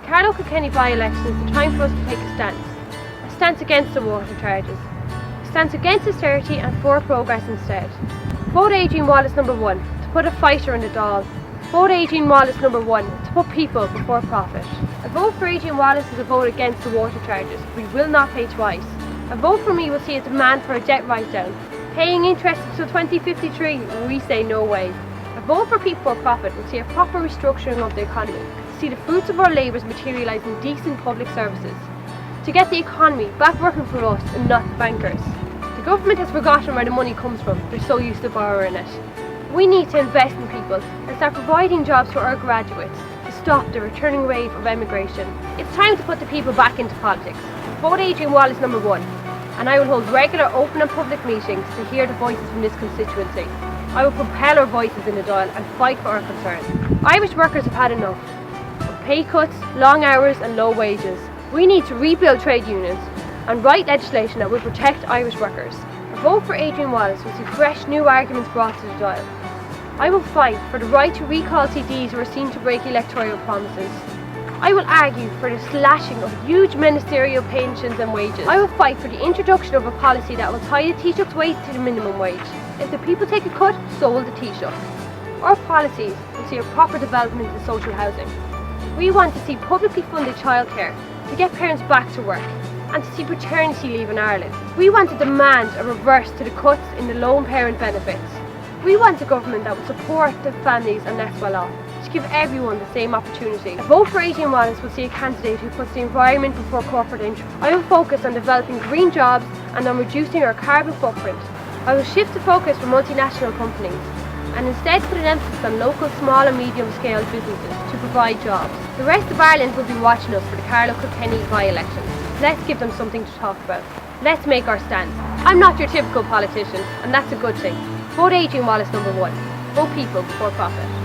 Carlow Kilkenny by-election is the time for us to take a stance. A stance against the water charges. A stance against austerity and for progress instead. Vote Adrienne Wallace number 1 to put a fighter in the Dáil. Vote Adrienne Wallace number 1 to put people before profit. A vote for Adrienne Wallace is a vote against the water charges. We will not pay twice. A vote for me will see a demand for a debt write-down, paying interest until 2053, we say no way. A vote for people for profit will see a proper restructuring of the economy, to see the fruits of our labours materialise in decent public services, to get the economy back working for us and not the bankers. The government has forgotten where the money comes from, they're so used to borrowing it. We need to invest in people and start providing jobs for our graduates to stop the returning wave of emigration. It's time to put the people back into politics. Vote Adrienne Wallace number 1, and I will hold regular open and public meetings to hear the voices from this constituency. I will propel our voices in the Dáil and fight for our concerns. Irish workers have had enough of pay cuts, long hours and low wages. We need to rebuild trade unions and write legislation that will protect Irish workers. A vote for Adrienne Wallace will see fresh new arguments brought to the Dáil. I will fight for the right to recall TDs who are seen to break electoral promises. I will argue for the slashing of huge ministerial pensions and wages. I will fight for the introduction of a policy that will tie the Taoiseach's wage to the minimum wage. If the people take a cut, so will the Taoiseach. Our policies will see a proper development in social housing. We want to see publicly funded childcare to get parents back to work and to see paternity leave in Ireland. We want to demand a reverse to the cuts in the lone parent benefits. We want a government that will support the families and less well off, to give everyone the same opportunity. A vote for Adrienne Wallace will see a candidate who puts the environment before corporate interest. I will focus on developing green jobs and on reducing our carbon footprint. I will shift the focus from multinational companies and instead put an emphasis on local small and medium scale businesses to provide jobs. The rest of Ireland will be watching us for the Carlow Kilkenny by-election. Let's give them something to talk about. Let's make our stand. I'm not your typical politician, and that's a good thing. Vote Adrienne Wallace number 1. Vote people before profit.